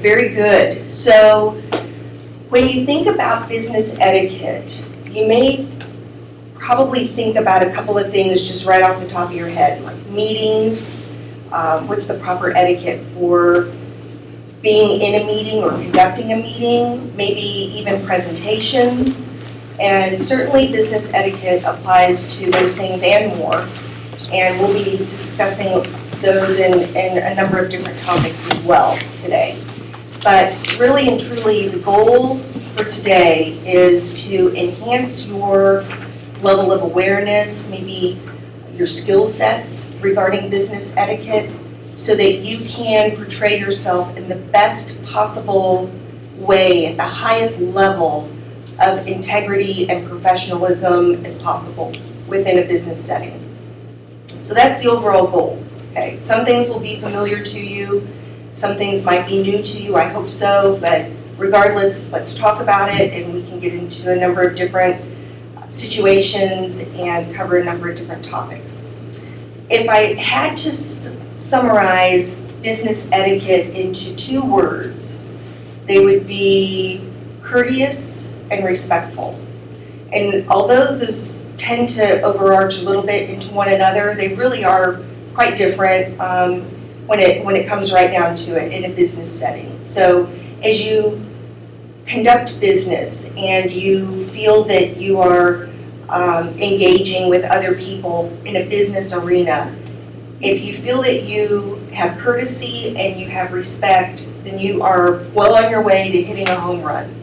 very good. So when you think about business etiquette, you may probably think about a couple of things just right off the top of your head, like meetings, what's the proper etiquette for being in a meeting or conducting a meeting, maybe even presentations, and certainly business etiquette applies to those things and more, and we'll be discussing those in a number of different topics as well today. But really and truly, the goal for today is to enhance your level of awareness, maybe your skill sets regarding business etiquette, so that you can portray yourself in the best possible way at the highest level of integrity and professionalism as possible within a business setting. So that's the overall goal. Okay. Some things will be familiar to you, some things might be new to you, I hope so, but regardless, let's talk about it and we can get into a number of different situations and cover a number of different topics. If I had to summarize business etiquette into 2 words, they would be courteous and respectful. And although those tend to overarch a little bit into one another, they really are quite different when it comes right down to it in a business setting. So as you conduct business and you feel that you are engaging with other people in a business arena, if you feel that you have courtesy and you have respect, then you are well on your way to hitting a home run.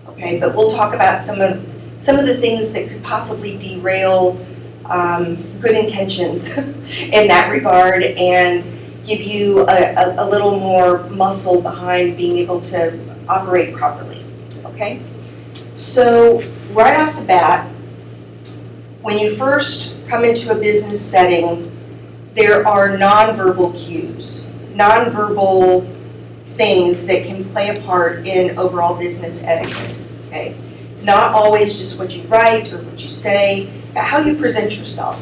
Okay, but we'll talk about some of the things that could possibly derail good intentions in that regard and give you a little more muscle behind being able to operate properly. Okay, so right off the bat, when you first come into a business setting, there are nonverbal cues, nonverbal things that can play a part in overall business etiquette. Okay, it's not always just what you write or what you say, but how you present yourself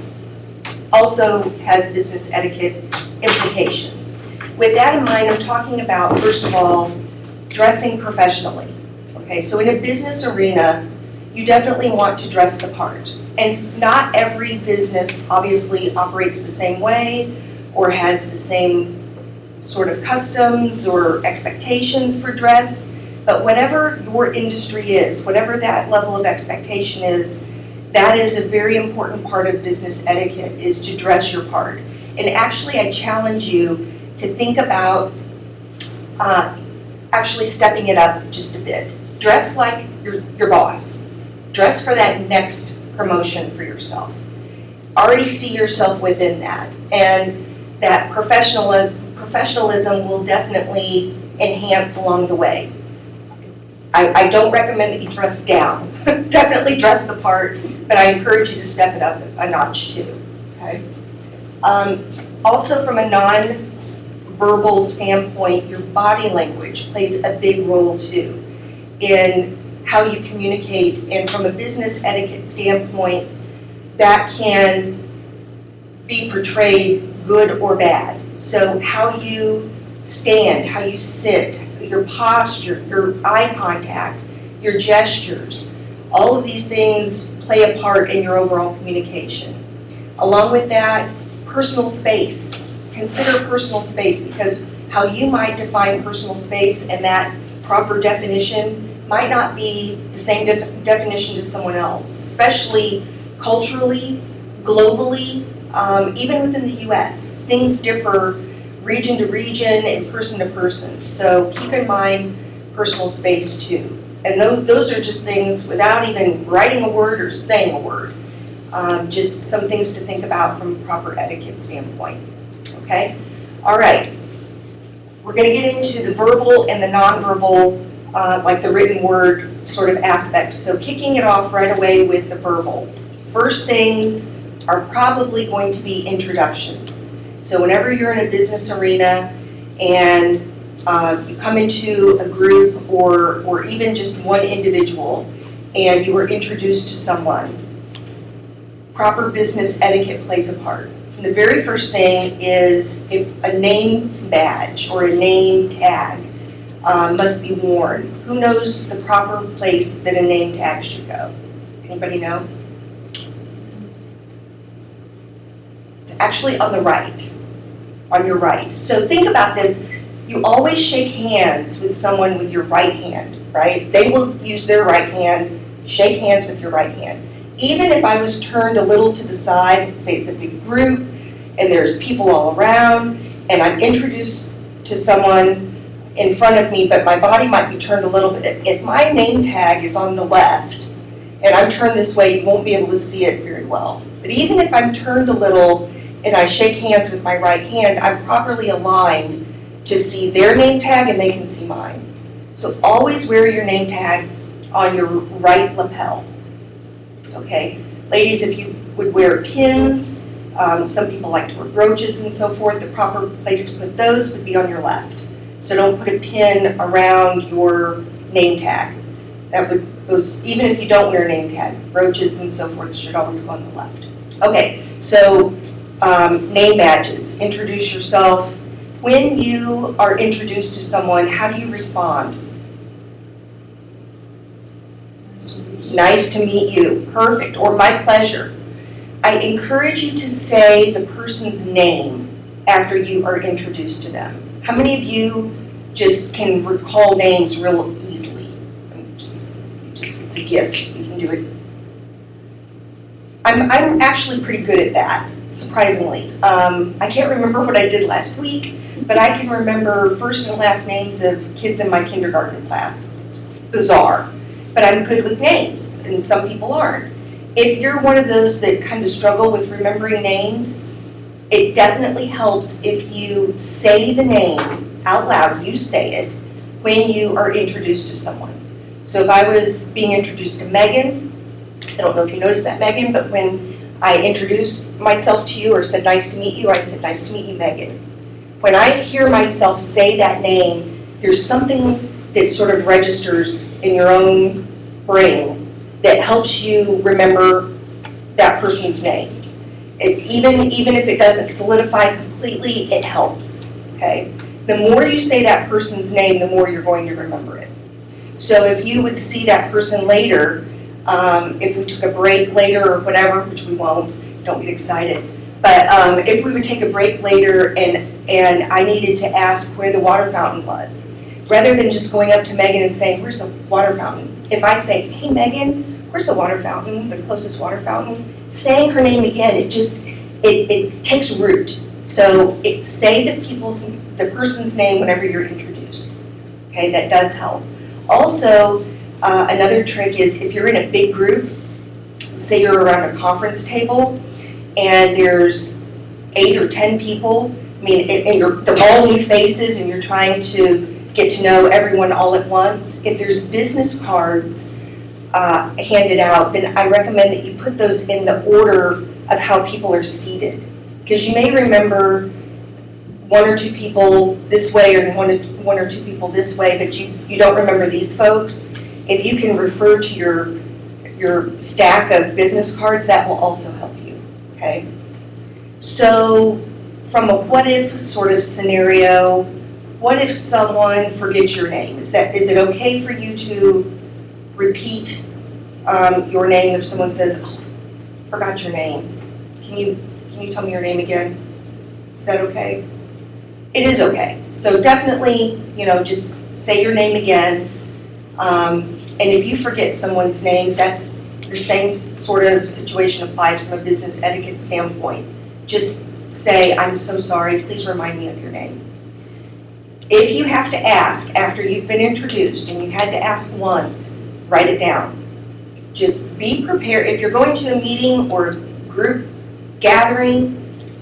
also has business etiquette implications. With that in mind, I'm talking about, first of all, dressing professionally. Okay, so in a business arena, you definitely want to dress the part. And not every business obviously operates the same way or has the same sort of customs or expectations for dress, but whatever your industry is, whatever that level of expectation is, that is a very important part of business etiquette, is to dress your part. And actually, I challenge you to think about actually stepping it up just a bit. Dress like your boss. Dress for that next promotion for yourself. Already see yourself within that, and that professionalism will definitely enhance along the way. I don't recommend that you dress down. Definitely dress the part, but I encourage you to step it up a notch too. Okay. Also, from a non-verbal standpoint, your body language plays a big role too in how you communicate, and from a business etiquette standpoint, that can be portrayed good or bad. So how you stand, how you sit, your posture, your eye contact, your gestures, all of these things play a part in your overall communication. Along with that, personal space. Consider personal space, because how you might define personal space and that proper definition might not be the same definition to someone else, especially culturally, globally, even within the US. Things differ region to region and person to person. So keep in mind personal space too. And those are just things without even writing a word or saying a word. Just some things to think about from a proper etiquette standpoint. Okay? All right. We're going to get into the verbal and the nonverbal, like the written word sort of aspects. So kicking it off right away with the verbal. First things are probably going to be introductions. So whenever you're in a business arena and you come into a group or even just one individual and you are introduced to someone, proper business etiquette plays a part. And the very first thing is if a name badge or a name tag must be worn. Who knows the proper place that a name tag should go? Anybody know? It's actually on the right, on your right. So think about this. You always shake hands with someone with your right hand, right? They will use their right hand, shake hands with your right hand. Even if I was turned a little to the side, say it's a big group, and there's people all around, and I'm introduced to someone in front of me, but my body might be turned a little bit. If my name tag is on the left, and I'm turned this way, you won't be able to see it very well. But even if I'm turned a little, and I shake hands with my right hand, I'm properly aligned to see their name tag, and they can see mine. So always wear your name tag on your right lapel. Okay, ladies, if you would wear pins, some people like to wear brooches and so forth, the proper place to put those would be on your left. So don't put a pin around your name tag. That would, those, even if you don't wear a name tag, brooches and so forth should always go on the left. Okay, so name badges, introduce yourself. When you are introduced to someone, how do you respond? Nice to meet you. Perfect. Or my pleasure. I encourage you to say the person's name after you are introduced to them. How many of you just can recall names real easily? It's a gift. You can do it. I'm actually pretty good at that, surprisingly. I can't remember what I did last week, but I can remember first and last names of kids in my kindergarten class. It's bizarre. But I'm good with names, and some people aren't. If you're one of those that kind of struggle with remembering names, it definitely helps if you say the name out loud, you say it, when you are introduced to someone. So if I was being introduced to Megan, I don't know if you noticed that, Megan, but when I introduced myself to you or said nice to meet you, I said nice to meet you, Megan. When I hear myself say that name, there's something that sort of registers in your own brain that helps you remember that person's name. Even if it doesn't solidify completely, it helps, okay? The more you say that person's name, the more you're going to remember it. So if you would see that person later, if we took a break later or whatever, which we won't, don't get excited, but if we would take a break later and I needed to ask where the water fountain was, rather than just going up to Megan and saying, where's the water fountain? If I say, hey Megan, where's the water fountain, the closest water fountain? Saying her name again, it takes root. So say the person's name whenever you're introduced. Okay, that does help. Also, another trick is if you're in a big group, say you're around a conference table, and there's 8 or 10 people, I mean, and they're all new faces, and you're trying to get to know everyone all at once. If there's business cards handed out, then I recommend that you put those in the order of how people are seated. Because you may remember 1 or 2 people this way or one or two people this way, but you don't remember these folks. If you can refer to your stack of business cards, that will also help you, okay? So from a what if sort of scenario, what if someone forgets your name? Is it okay for you to repeat your name if someone says, oh, forgot your name? Can you tell me your name again? Is that okay? It is okay. So definitely, just say your name again. And if you forget someone's name, that's the same sort of situation applies from a business etiquette standpoint. Just say, I'm so sorry, please remind me of your name. If you have to ask after you've been introduced and you had to ask once, write it down. Just be prepared. If you're going to a meeting or group gathering,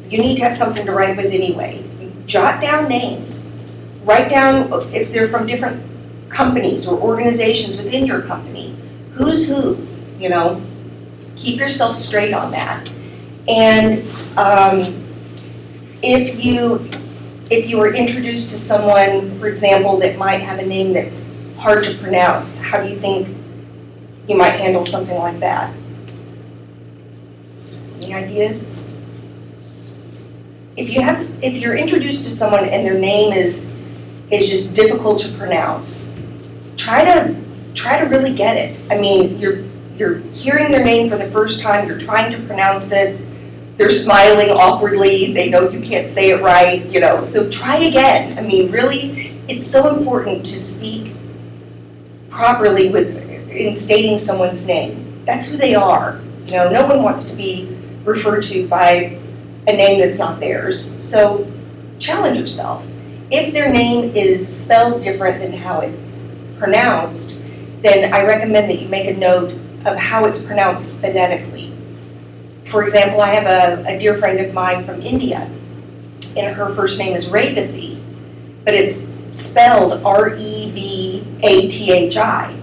you need to have something to write with anyway. Jot down names. Write down if they're from different companies or organizations within your company. Who's who, Keep yourself straight on that. And if you were introduced to someone, for example, that might have a name that's hard to pronounce, how do you think you might handle something like that? Any ideas? If you're introduced to someone and their name is is just difficult to pronounce, try to really get it. I mean, you're hearing their name for the first time, you're trying to pronounce it, they're smiling awkwardly, they know you can't say it right, you know, so try again. I mean, really, it's so important to speak properly in stating someone's name. That's who they are. You know, no one wants to be referred to by a name that's not theirs. So challenge yourself. If their name is spelled different than how it's pronounced, then I recommend that you make a note of how it's pronounced phonetically. For example, I have a dear friend of mine from India, and her first name is Revathi, but it's spelled Revathi.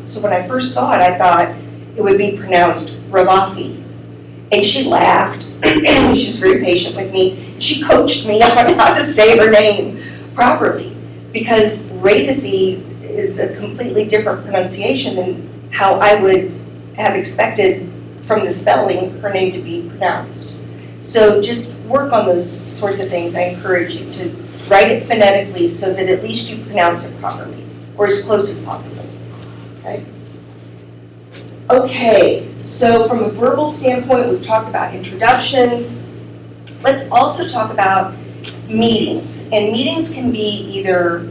So when I first saw it, I thought it would be pronounced Ravathi. And she laughed, she was very patient with me. She coached me on how to say her name properly, because Revathi is a completely different pronunciation than how I would have expected from the spelling her name to be pronounced. So just work on those sorts of things. I encourage you to write it phonetically so that at least you pronounce it properly, or as close as possible. Okay? Okay, so from a verbal standpoint, we've talked about introductions. Let's also talk about meetings. And meetings can be either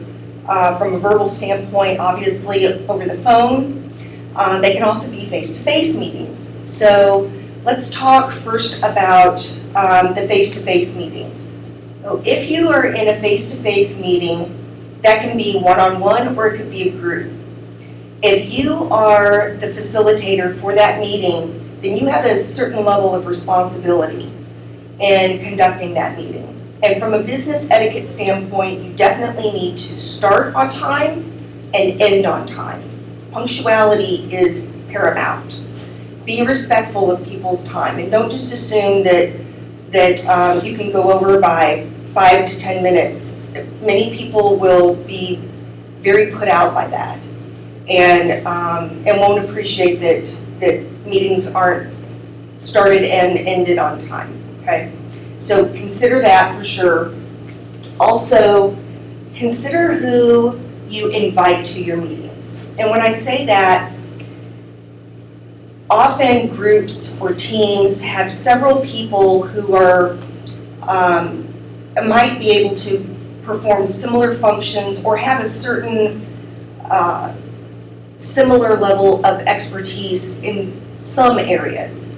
from a verbal standpoint, obviously over the phone. They can also be face-to-face meetings. So let's talk first about the face-to-face meetings. So if you are in a face-to-face meeting, that can be one-on-one or it could be a group. If you are the facilitator for that meeting, then you have a certain level of responsibility in conducting that meeting. And from a business etiquette standpoint, you definitely need to start on time and end on time. Punctuality is paramount. Be respectful of people's time, and don't just assume that you can go over by 5 to 10 minutes. Many people will be very put out by that, and won't appreciate that meetings aren't started and ended on time. Okay, so consider that for sure. Also, consider who you invite to your meetings. And when I say that, often groups or teams have several people who are might be able to perform similar functions or have a certain similar level of expertise in some areas.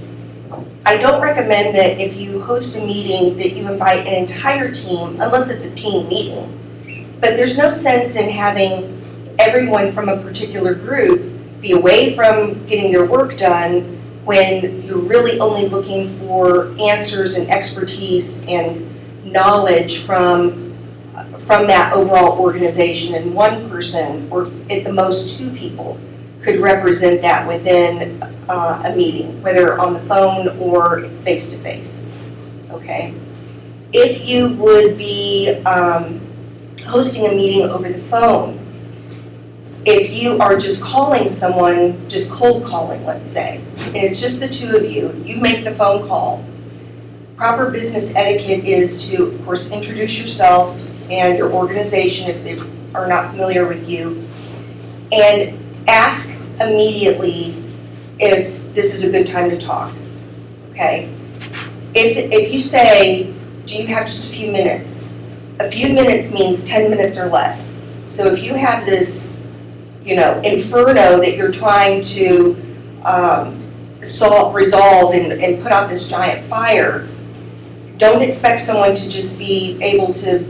I don't recommend that if you host a meeting that you invite an entire team, unless it's a team meeting. But there's no sense in having everyone from a particular group be away from getting their work done when you're really only looking for answers and expertise and knowledge from that overall organization, and one person, or at the most 2 people, could represent that within a meeting, whether on the phone or face-to-face, okay? If you would be hosting a meeting over the phone, if you are just calling someone, just cold calling, let's say, and it's just the 2 of you, you make the phone call. Proper business etiquette is to, of course, introduce yourself and your organization if they are not familiar with you, and ask immediately if this is a good time to talk, okay? If you say, do you have just a few minutes? A few minutes means 10 minutes or less. So if you have this, inferno that you're trying to resolve and put out this giant fire, don't expect someone to just be able to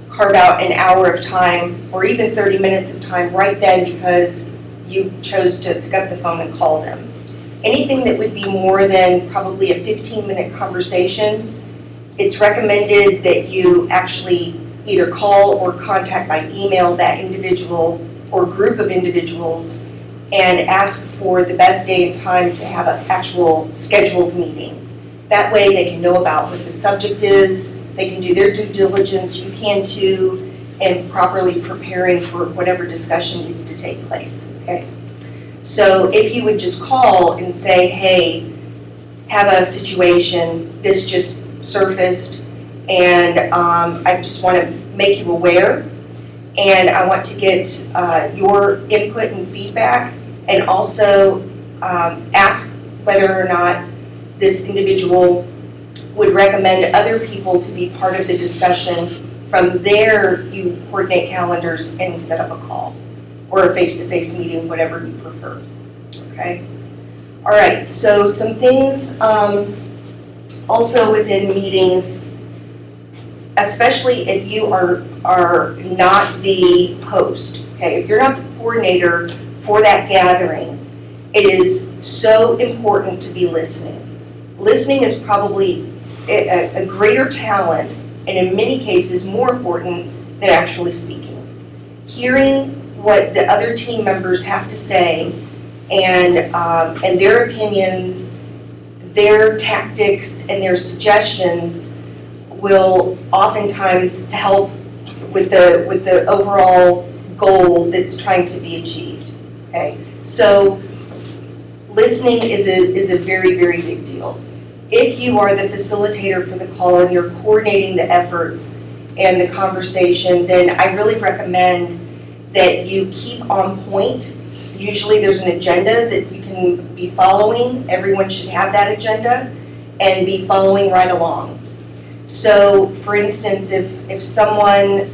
carve out an hour of time or even 30 minutes of time right then because you chose to pick up the phone and call them. Anything that would be more than probably a 15-minute conversation, it's recommended that you actually either call or contact by email that individual or group of individuals and ask for the best day and time to have an actual scheduled meeting. That way they can know about what the subject is, they can do their due diligence, you can too, and properly preparing for whatever discussion needs to take place, okay? So if you would just call and say, hey, have a situation, this just surfaced, and I just want to make you aware, and I want to get your input and feedback, and also ask whether or not this individual would recommend other people to be part of the discussion. From there, you coordinate calendars and set up a call or a face-to-face meeting, whatever you prefer, okay? All right, so some things also within meetings, especially if you are not the host, okay? If you're not the coordinator for that gathering, it is so important to be listening. Listening is probably a greater talent, and in many cases more important than actually speaking. Hearing what the other team members have to say and their opinions, their tactics, and their suggestions will oftentimes help with the overall goal that's trying to be achieved. Okay, so listening is a very, very big deal. If you are the facilitator for the call and you're coordinating the efforts and the conversation, then I really recommend that you keep on point. Usually there's an agenda that you can be following. Everyone should have that agenda and be following right along. So, for instance, if someone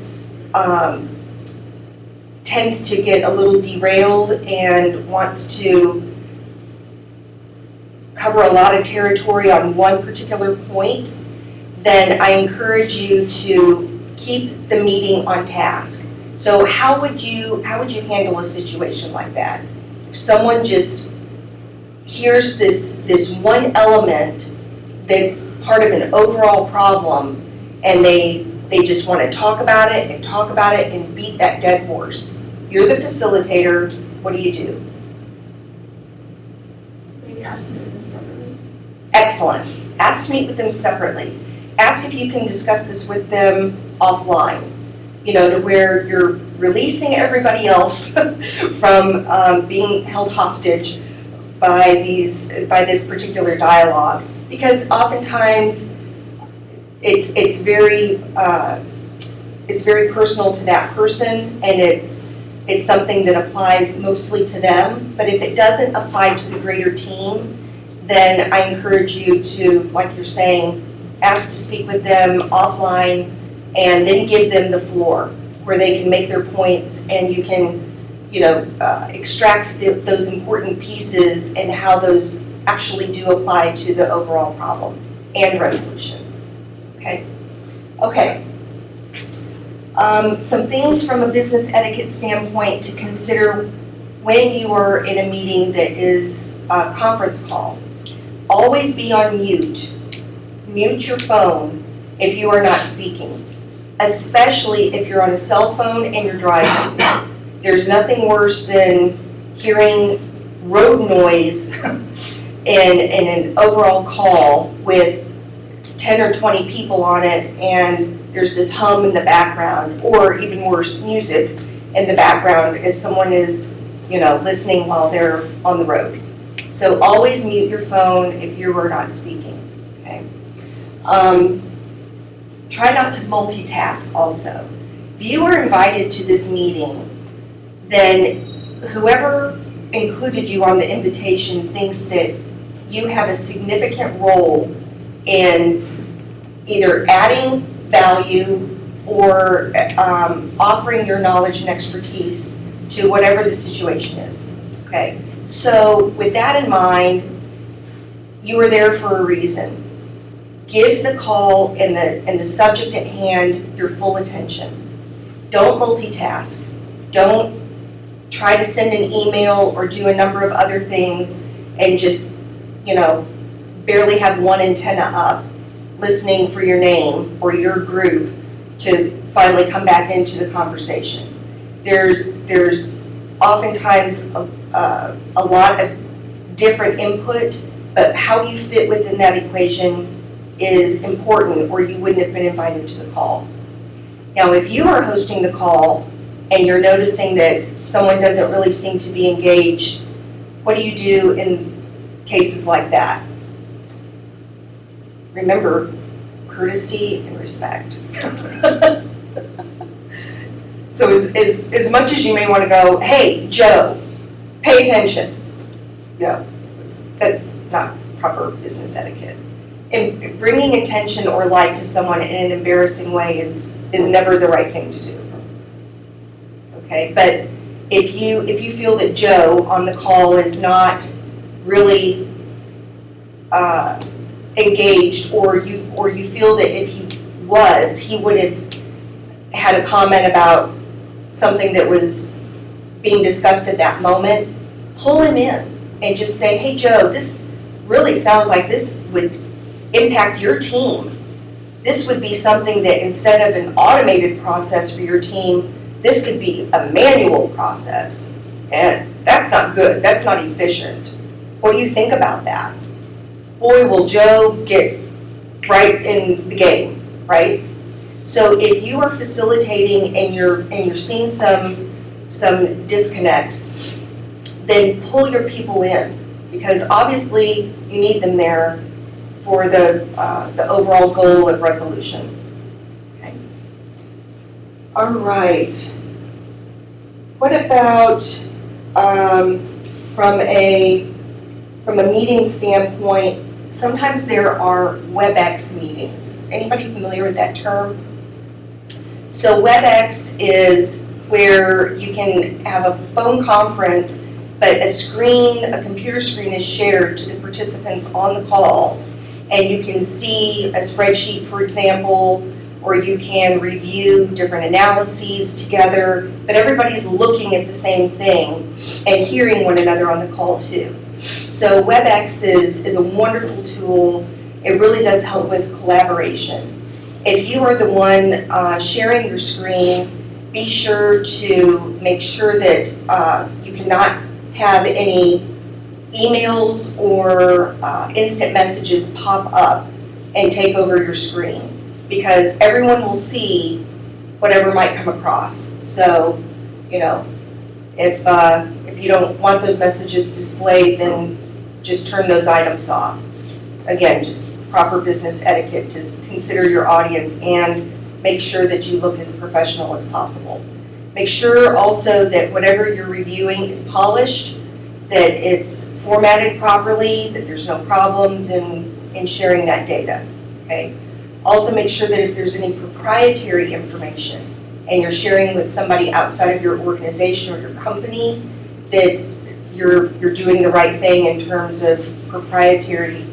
tends to get a little derailed and wants to cover a lot of territory on one particular point, then I encourage you to keep the meeting on task. So how would you handle a situation like that? If someone just hears this one element that's part of an overall problem, and they just want to talk about it and beat that dead horse. You're the facilitator, what do you do? Maybe ask to meet them separately. Excellent. Ask to meet with them separately. Ask if you can discuss this with them offline, to where you're releasing everybody else from being held hostage by this particular dialogue. Because oftentimes it's very personal to that person, and it's something that applies mostly to them. But if it doesn't apply to the greater team, then I encourage you to, like you're saying, ask to speak with them offline, and then give them the floor where they can make their points, and you can, extract those important pieces and how those actually do apply to the overall problem and resolution. Okay. Okay. Some things from a business etiquette standpoint to consider when you are in a meeting that is a conference call. Always be on mute. Mute your phone if you are not speaking, especially if you're on a cell phone and you're driving. There's nothing worse than hearing road noise in an overall call with 10 or 20 people on it, and there's this hum in the background, or even worse, music in the background as someone is, listening while they're on the road. So always mute your phone if you are not speaking, okay? Try not to multitask also. If you are invited to this meeting, then whoever included you on the invitation thinks that you have a significant role in either adding value or offering your knowledge and expertise to whatever the situation is, okay? So with that in mind, you are there for a reason. Give the call and the subject at hand your full attention. Don't multitask. Don't try to send an email or do a number of other things and just, barely have one antenna up, listening for your name or your group to finally come back into the conversation. There's oftentimes a lot of different input, but how you fit within that equation is important, or you wouldn't have been invited to the call. Now, if you are hosting the call and you're noticing that someone doesn't really seem to be engaged, what do you do in cases like that? Remember, courtesy and respect. So as much as you may want to go, hey, Joe, pay attention, that's not proper business etiquette. And bringing attention or light to someone in an embarrassing way is never the right thing to do. Okay, but if you feel that Joe on the call is not really engaged, or you feel that if he was, he would have had a comment about something that was being discussed at that moment, pull him in and just say, hey Joe, this really sounds like this would impact your team. This would be something that instead of an automated process for your team, this could be a manual process. And that's not good, that's not efficient. What do you think about that? Boy, will Joe get right in the game, right? So if you are facilitating and you're seeing some disconnects, then pull your people in, because obviously you need them there for the overall goal of resolution. Okay. All right. What about from a meeting standpoint? Sometimes there are WebEx meetings. Is anybody familiar with that term? So WebEx is where you can have a phone conference, but a computer screen is shared to the participants on the call, and you can see a spreadsheet, for example, or you can review different analyses together, but everybody's looking at the same thing and hearing one another on the call too. So WebEx is a wonderful tool. It really does help with collaboration. If you are the one sharing your screen, be sure to make sure that you cannot have any emails or instant messages pop up and take over your screen, because everyone will see whatever might come across. So, if you don't want those messages displayed, then just turn those items off. Again, just proper business etiquette to consider your audience and make sure that you look as professional as possible. Make sure also that whatever you're reviewing is polished, that it's formatted properly, that there's no problems in sharing that data, okay? Also make sure that if there's any proprietary information and you're sharing with somebody outside of your organization or your company, that you're doing the right thing in terms of proprietary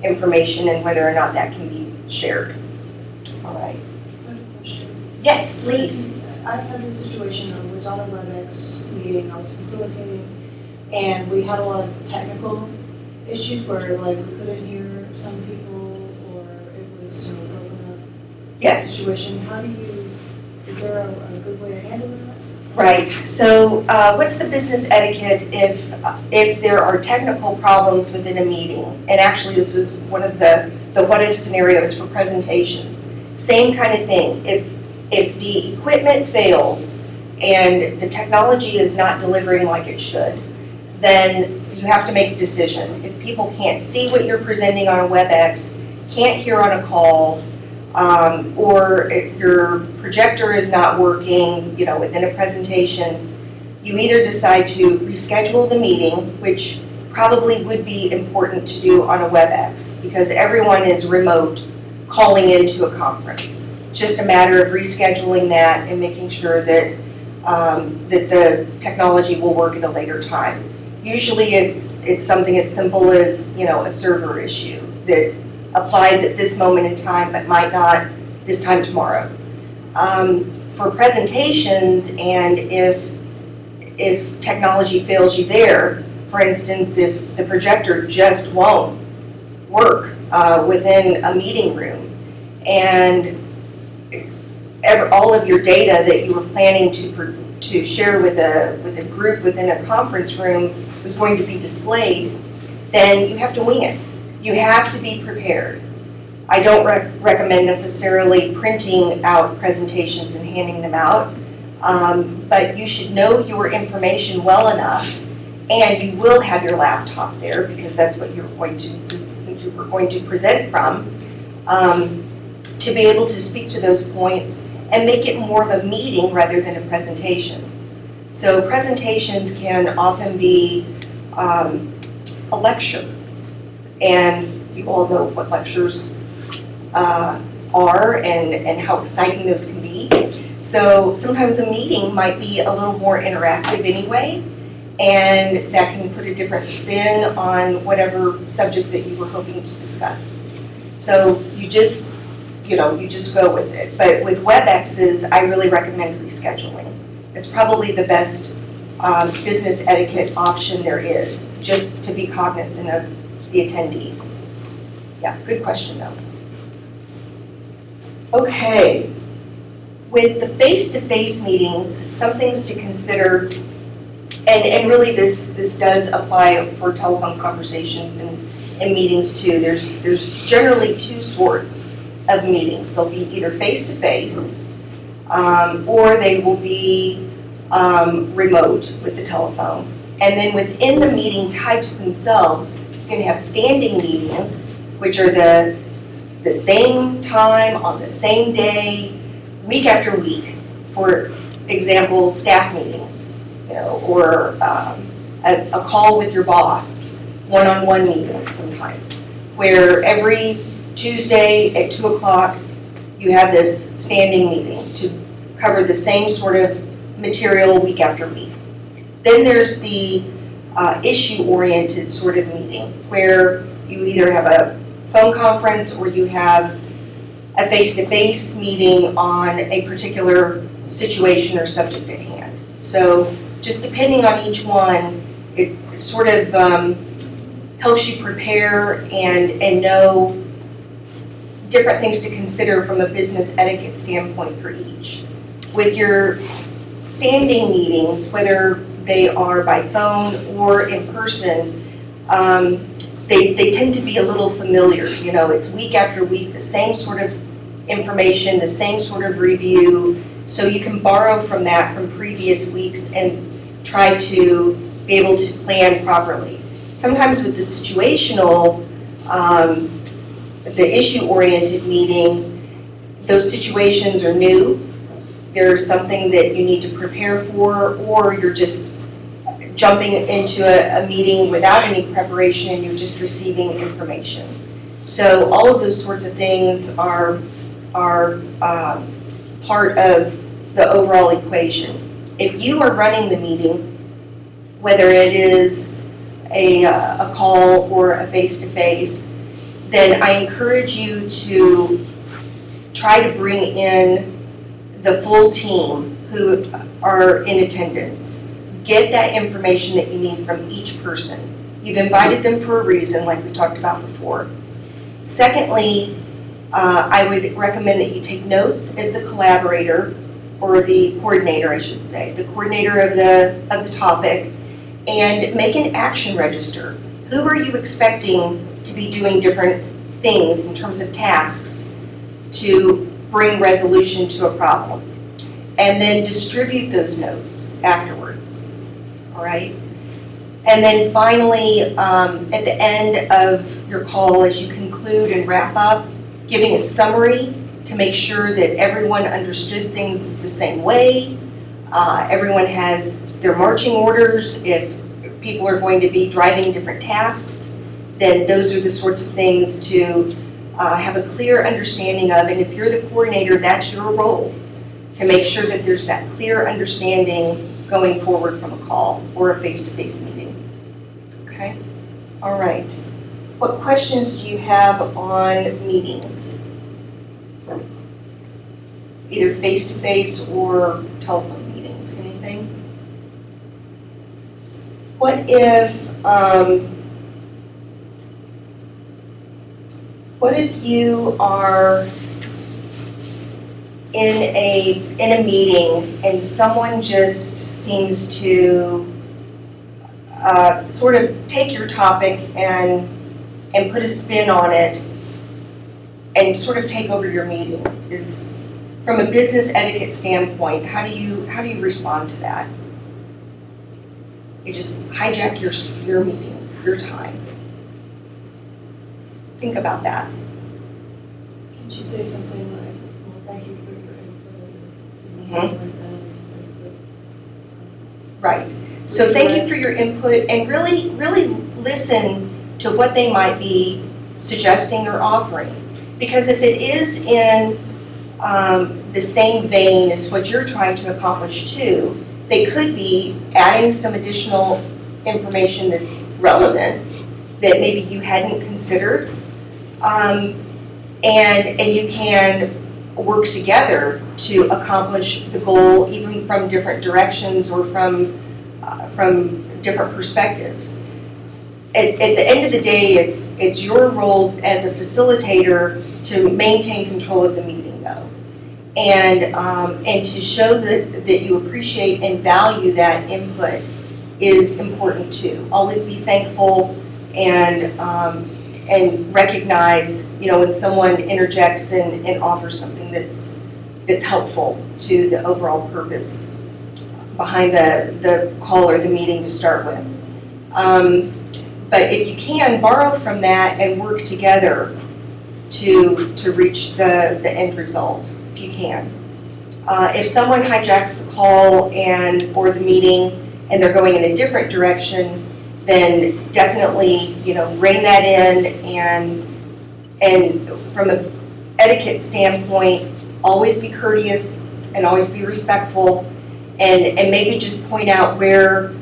information and whether or not that can be shared. All right. I have a question. Yes, please. I've had this situation, I was on a WebEx meeting, I was facilitating, and we had a lot of technical issues where like we couldn't hear some people, or it was broken up Yes. situation. Is there a good way to handle that? Right. So what's the business etiquette if there are technical problems within a meeting? And actually this was one of the what-if scenarios for presentations. Same kind of thing. If the equipment fails and the technology is not delivering like it should, then you have to make a decision. If people can't see what you're presenting on a WebEx, can't hear on a call, or if your projector is not working, within a presentation, you either decide to reschedule the meeting, which probably would be important to do on a WebEx because everyone is remote calling into a conference. It's just a matter of rescheduling that and making sure that that the technology will work at a later time. Usually it's something as simple as a server issue that applies at this moment in time but might not this time tomorrow. For presentations, and if technology fails you there, for instance, if the projector just won't work within a meeting room and all of your data that you were planning to share with a group within a conference room was going to be displayed, then you have to wing it. You have to be prepared. I don't recommend necessarily printing out presentations and handing them out, but you should know your information well enough, and you will have your laptop there because that's what you're going to present from, to be able to speak to those points and make it more of a meeting rather than a presentation. So presentations can often be a lecture, and you all know what lectures are and how exciting those can be. So sometimes a meeting might be a little more interactive anyway, and that can put a different spin on whatever subject that you were hoping to discuss. So you just go with it. But with WebExes, I really recommend rescheduling. It's probably the best business etiquette option there is, just to be cognizant of the attendees. Yeah, good question though. Okay, with the face-to-face meetings, some things to consider, and really this does apply for telephone conversations and meetings too. There's generally two sorts of meetings. They'll be either face-to-face, or they will be remote with the telephone. And then within the meeting types themselves, you can have standing meetings, which are the same time on the same day, week after week. For example, staff meetings, or a call with your boss, one-on-one meetings sometimes, where every Tuesday at 2 o'clock you have this standing meeting to cover the same sort of material week after week. Then there's the issue-oriented sort of meeting, where you either have a phone conference or you have a face-to-face meeting on a particular situation or subject at hand. So just depending on each one, it sort of helps you prepare and know different things to consider from a business etiquette standpoint for each. With your standing meetings, whether they are by phone or in person, they tend to be a little familiar. It's week after week, the same sort of information, the same sort of review, so you can borrow from that from previous weeks and try to be able to plan properly. Sometimes with the situational, the issue-oriented meeting, those situations are new. There's something that you need to prepare for, or you're just jumping into a meeting without any preparation and you're just receiving information. So all of those sorts of things are part of the overall equation. If you are running the meeting, whether it is a call or a face-to-face, then I encourage you to try to bring in the full team who are in attendance. Get that information that you need from each person. You've invited them for a reason, like we talked about before. Secondly, I would recommend that you take notes as the collaborator, or the coordinator, I should say, the coordinator of the topic, and make an action register. Who are you expecting to be doing different things in terms of tasks to bring resolution to a problem? And then distribute those notes afterwards, all right? And then finally, at the end of your call, as you conclude and wrap up, giving a summary to make sure that everyone understood things the same way. Everyone has their marching orders. If people are going to be driving different tasks, then those are the sorts of things to have a clear understanding of. And if you're the coordinator, that's your role, to make sure that there's that clear understanding going forward from a call or a face-to-face meeting. Okay? All right. What questions do you have on meetings? Either face-to-face or telephone meetings, anything? What if you are in a meeting and someone just seems to sort of take your topic and put a spin on it and sort of take over your meeting? From a business etiquette standpoint, how do you respond to that? You just hijack your meeting, your time. Think about that. Can't you say something like, well, thank you for your input, something like that. So, Right. So thank you for your input, and really, really listen to what they might be suggesting or offering. Because if it is in the same vein as what you're trying to accomplish too, they could be adding some additional information that's relevant that maybe you hadn't considered. And you can work together to accomplish the goal, even from different directions or from different perspectives. At the end of the day, it's your role as a facilitator to maintain control of the meeting, though, and to show that you appreciate and value that input is important too. Always be thankful and recognize, when someone interjects and offers something that's helpful to the overall purpose behind the call or the meeting to start with. But if you can, borrow from that and work together to reach the end result, if you can. If someone hijacks the call or the meeting and they're going in a different direction, then definitely, rein that in and from an etiquette standpoint, always be courteous and always be respectful, and maybe just point out where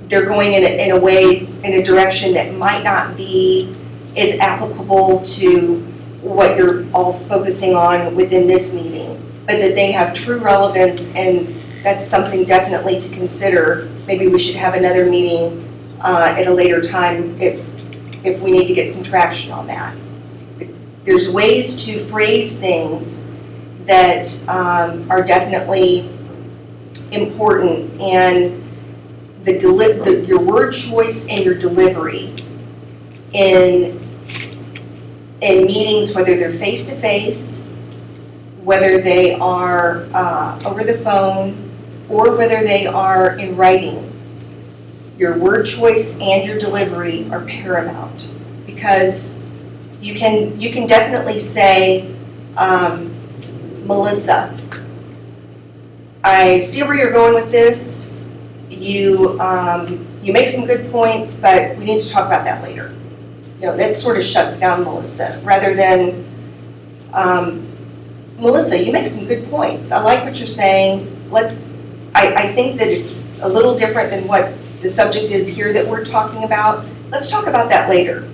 they're going in a direction that might not be as applicable to what you're all focusing on within this meeting, but that they have true relevance, and that's something definitely to consider. Maybe we should have another meeting at a later time if we need to get some traction on that. There's ways to phrase things that are definitely important, and your word choice and your delivery in meetings, whether they're face-to-face, whether they are over the phone, or whether they are in writing, your word choice and your delivery are paramount, because you can definitely say, Melissa, I see where you're going with this. You make some good points, but we need to talk about that later. That sort of shuts down Melissa, rather than, Melissa, you make some good points. I like what you're saying. I think that it's a little different than what the subject is here that we're talking about. Let's talk about that later.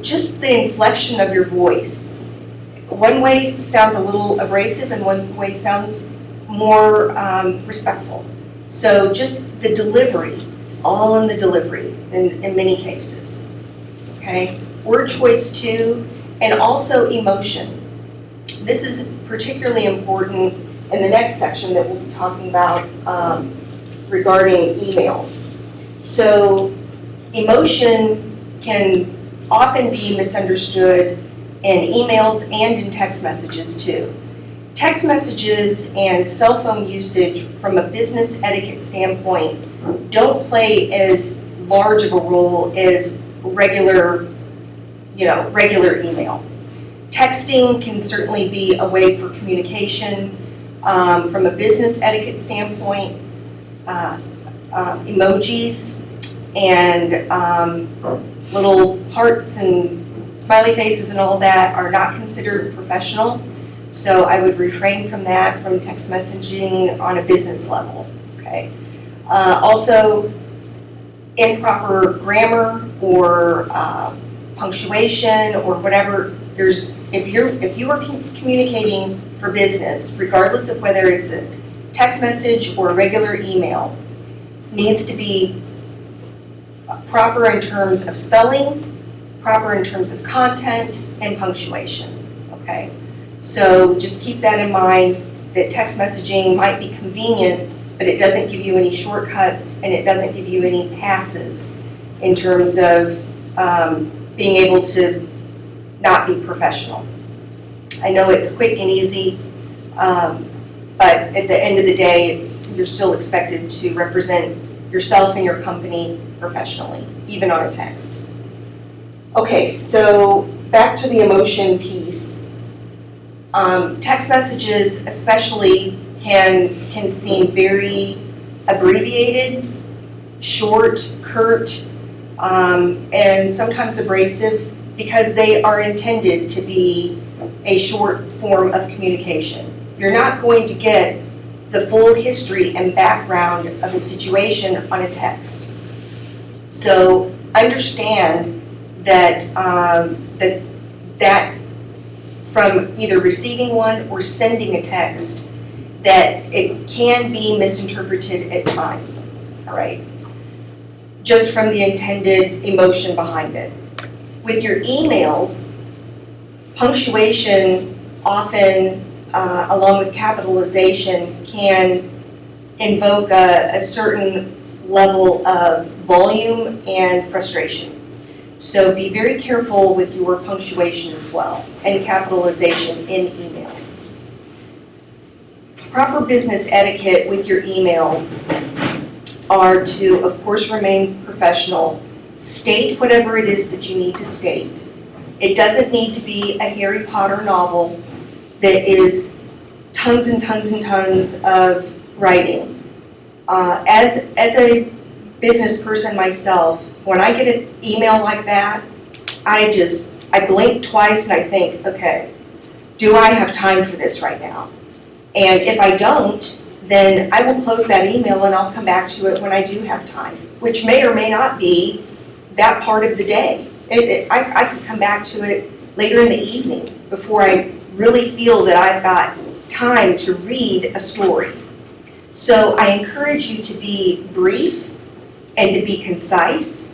Just the inflection of your voice. One way sounds a little abrasive, and one way sounds more respectful. So just the delivery, it's all in the delivery in many cases. Okay? Word choice too, and also emotion. This is particularly important in the next section that we'll be talking about regarding emails. So emotion can often be misunderstood in emails and in text messages too. Text messages and cell phone usage from a business etiquette standpoint don't play as large of a role as regular email. Texting can certainly be a way for communication. From a business etiquette standpoint, emojis and little hearts and smiley faces and all that are not considered professional. So I would refrain from that, from text messaging on a business level, okay? Also, improper grammar or punctuation or whatever, if you are communicating for business, regardless of whether it's a text message or a regular email, needs to be proper in terms of spelling, proper in terms of content, and punctuation, okay? So just keep that in mind, that text messaging might be convenient, but it doesn't give you any shortcuts, and it doesn't give you any passes in terms of being able to not be professional. I know it's quick and easy, but at the end of the day, you're still expected to represent yourself and your company professionally, even on a text. Okay, so back to the emotion piece. Text messages especially can seem very abbreviated, short, curt, and sometimes abrasive because they are intended to be a short form of communication. You're not going to get the full history and background of a situation on a text. So understand that that from either receiving one or sending a text, that it can be misinterpreted at times, all right? Just from the intended emotion behind it. With your emails, punctuation often, along with capitalization, can invoke a certain level of volume and frustration. So be very careful with your punctuation as well, and capitalization in emails. Proper business etiquette with your emails are to, of course, remain professional. State whatever it is that you need to state. It doesn't need to be a Harry Potter novel that is tons and tons and tons of writing. As a business person myself, when I get an email like that, I blink twice and I think, okay, do I have time for this right now? And if I don't, then I will close that email and I'll come back to it when I do have time, which may or may not be that part of the day. I could come back to it later in the evening before I really feel that I've got time to read a story. So I encourage you to be brief and to be concise.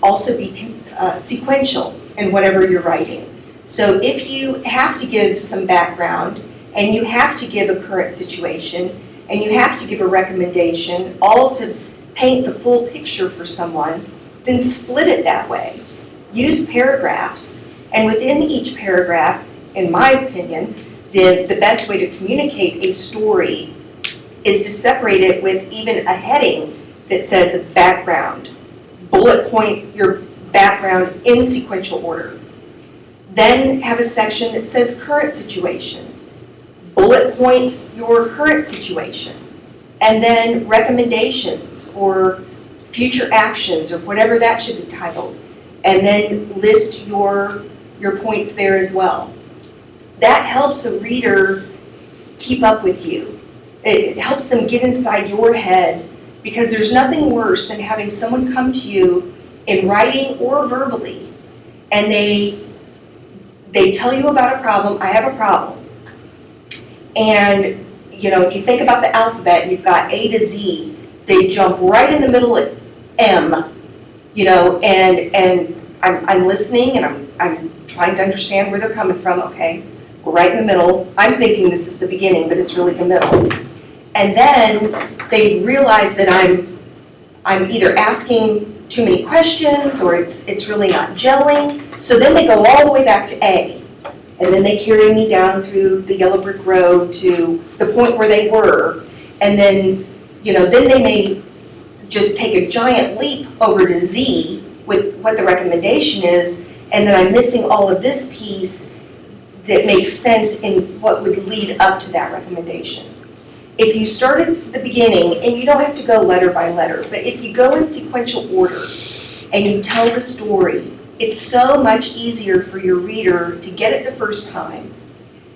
Also be sequential in whatever you're writing. So if you have to give some background and you have to give a current situation and you have to give a recommendation, all to paint the full picture for someone, then split it that way. Use paragraphs, and within each paragraph, in my opinion, the best way to communicate a story is to separate it with even a heading that says background. Bullet point your background in sequential order. Then have a section that says current situation. Bullet point your current situation. And then recommendations or future actions or whatever that should be titled. And then list your points there as well. That helps a reader keep up with you. It helps them get inside your head, because there's nothing worse than having someone come to you in writing or verbally and they tell you about a problem. I have a problem. And you know, if you think about the alphabet, you've got A to Z, they jump right in the middle at M, you know, and I'm listening and I'm trying to understand where they're coming from. Okay, we're right in the middle. I'm thinking this is the beginning, but it's really the middle. And then they realize that I'm either asking too many questions or it's really not gelling. So then they go all the way back to A. And then they carry me down through the yellow brick road to the point where they were. And then, you know, then they may just take a giant leap over to Z with what the recommendation is, and then I'm missing all of this piece that makes sense in what would lead up to that recommendation. If you start at the beginning, and you don't have to go letter by letter, but if you go in sequential order and you tell the story, it's so much easier for your reader to get it the first time,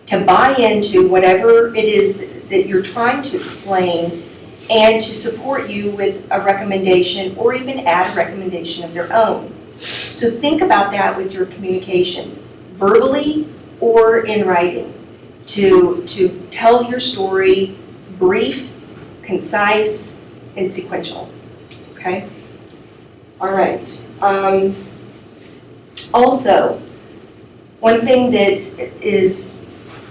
to buy into whatever it is that you're trying to explain, and to support you with a recommendation or even add a recommendation of their own. So think about that with your communication, verbally or in writing, to tell your story brief, concise, and sequential, okay? All right. Also, one thing that is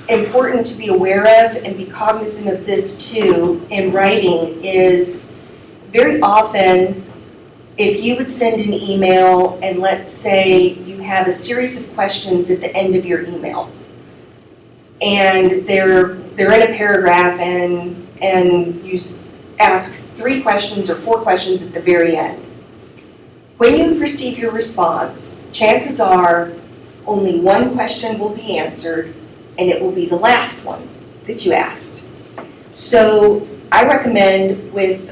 important to be aware of and be cognizant of this too in writing is very often if you would send an email and let's say you have a series of questions at the end of your email and they're in a paragraph and you ask 3 questions or 4 questions at the very end. When you receive your response, chances are only 1 question will be answered and it will be the last one that you asked. So I recommend with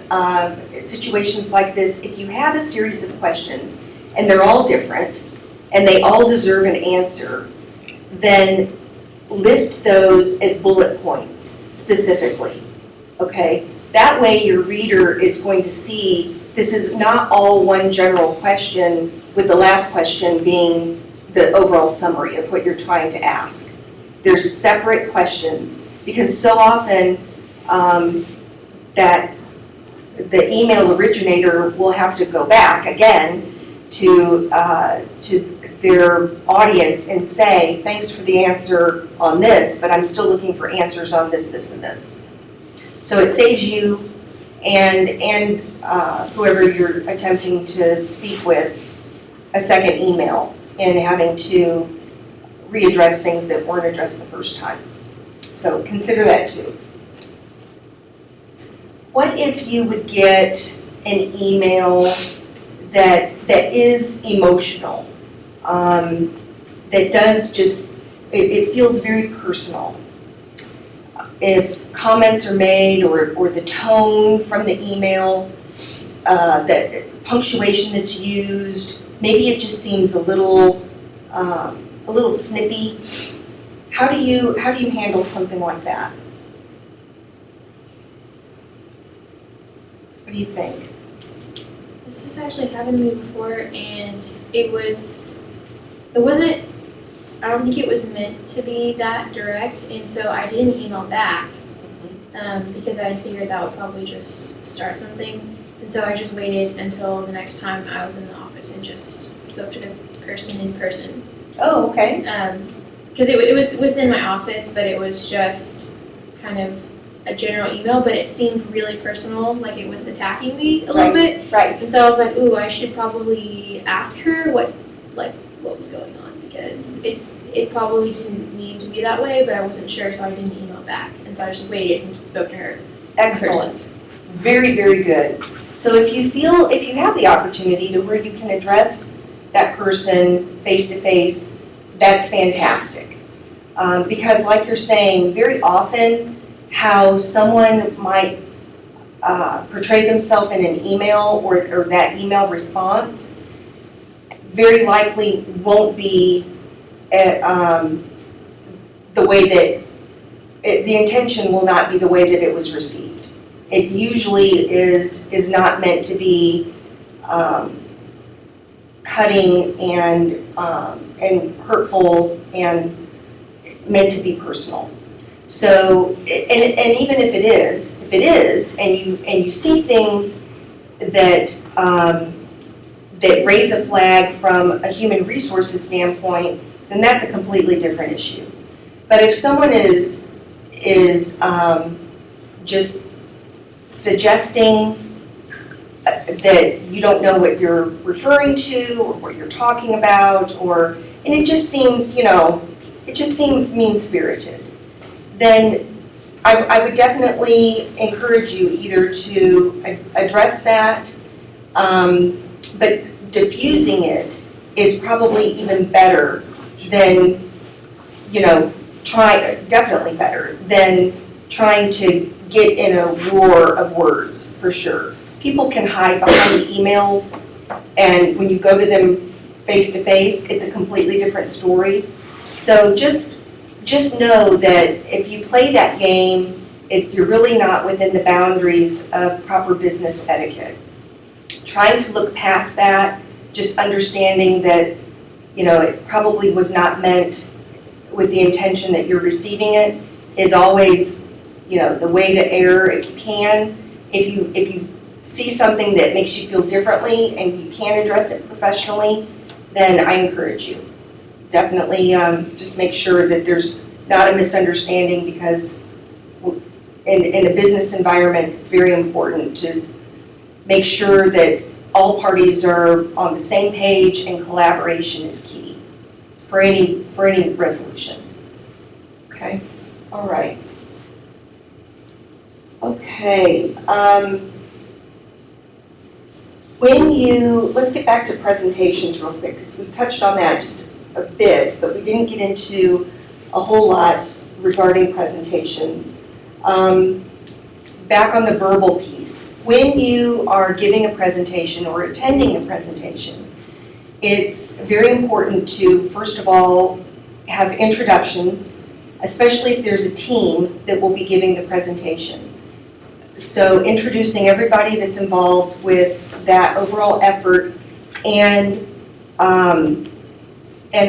situations like this, if you have a series of questions and they're all different and they all deserve an answer, then list those as bullet points specifically, okay? That way your reader is going to see this is not all one general question with the last question being the overall summary of what you're trying to ask. There's separate questions because so often that the email originator will have to go back again to their audience and say, thanks for the answer on this, but I'm still looking for answers on this, this, and this. So it saves you and whoever you're attempting to speak with a second email and having to readdress things that weren't addressed the first time. So consider that too. What if you would get an email that is emotional, that does just, it feels very personal? If comments are made or the tone from the email, that punctuation that's used, maybe it just seems a little snippy. How do you handle something like that? What do you think? This has actually happened to me before, and it wasn't, I don't think it was meant to be that direct, and so I didn't email back because I figured that would probably just start something. And so I just waited until the next time I was in the office and just spoke to the person in person. Oh, okay. Because it was within my office, but it was just kind of a general email, but it seemed really personal, like it was attacking me a little bit. Right. And so I was like, ooh, I should probably ask her what was going on, because it probably didn't need to be that way, but I wasn't sure, so I didn't email back. And so I just waited and spoke to her. Excellent. Very, very good. So if you have the opportunity to where you can address that person face to face, that's fantastic. Because like you're saying, very often how someone might portray themselves in an email or that email response very likely won't be the way that, the intention will not be the way that it was received. It usually is not meant to be cutting and hurtful and meant to be personal. So, and even if it is, and you see things that that raise a flag from a human resources standpoint, then that's a completely different issue. But if someone is just suggesting that you don't know what you're referring to or what you're talking about, and it just seems, it just seems mean-spirited, then I would definitely encourage you either to address that, but diffusing it is probably even better than, definitely better than trying to get in a war of words, for sure. People can hide behind emails, and when you go to them face to face, it's a completely different story. So just know that if you play that game, you're really not within the boundaries of proper business etiquette. Trying to look past that, just understanding that, it probably was not meant with the intention that you're receiving it, is always, the way to err if you can. If you see something that makes you feel differently and you can address it professionally, then I encourage you. Definitely just make sure that there's not a misunderstanding, because in a business environment, it's very important to make sure that all parties are on the same page, and collaboration is key for any resolution. Okay, all right. Okay, let's get back to presentations real quick, because we touched on that just a bit, but we didn't get into a whole lot regarding presentations. Back on the verbal piece, when you are giving a presentation or attending a presentation, it's very important to, first of all, have introductions, especially if there's a team that will be giving the presentation. So introducing everybody that's involved with that overall effort, and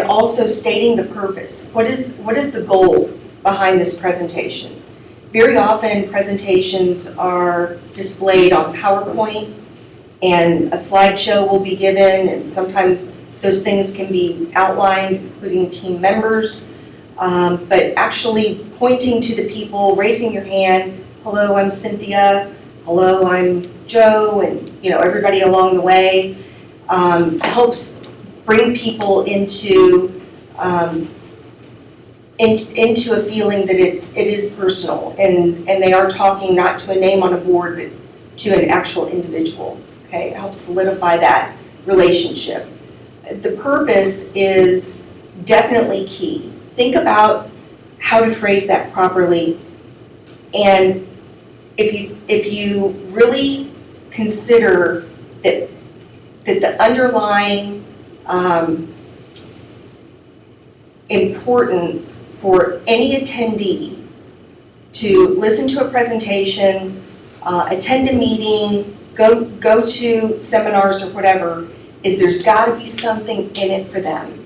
also stating the purpose. What is the goal behind this presentation? Very often presentations are displayed on PowerPoint, and a slideshow will be given, and sometimes those things can be outlined, including team members, but actually pointing to the people, raising your hand, hello, I'm Cynthia, hello, I'm Joe, and everybody along the way, helps bring people into a feeling that it is personal, and they are talking not to a name on a board, but to an actual individual. Okay, it helps solidify that relationship. The purpose is definitely key. Think about how to phrase that properly, and if you really consider that the underlying importance for any attendee to listen to a presentation, attend a meeting, go to seminars or whatever, is there's got to be something in it for them.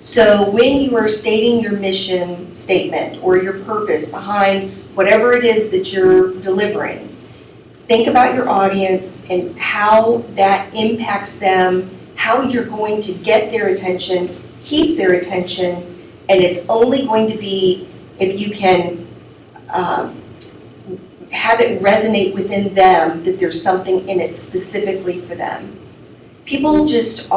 So when you are stating your mission statement or your purpose behind whatever it is that you're delivering, think about your audience and how that impacts them, how you're going to get their attention, keep their attention, and it's only going to be if you can have it resonate within them that there's something in it specifically for them. People just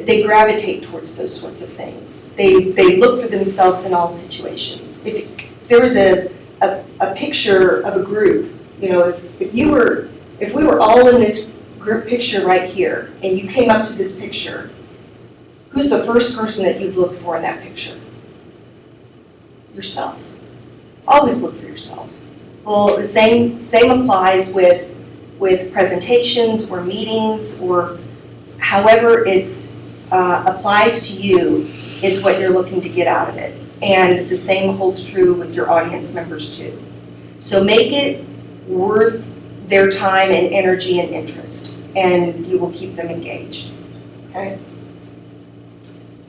they gravitate towards those sorts of things. They look for themselves in all situations. If there was a picture of a group, if we were all in this group picture right here, and you came up to this picture, who's the first person that you'd look for in that picture? Yourself. Always look for yourself. Well, the same applies with presentations or meetings, or however it's applies to you is what you're looking to get out of it. And the same holds true with your audience members too. So make it worth their time and energy and interest, and you will keep them engaged. Okay?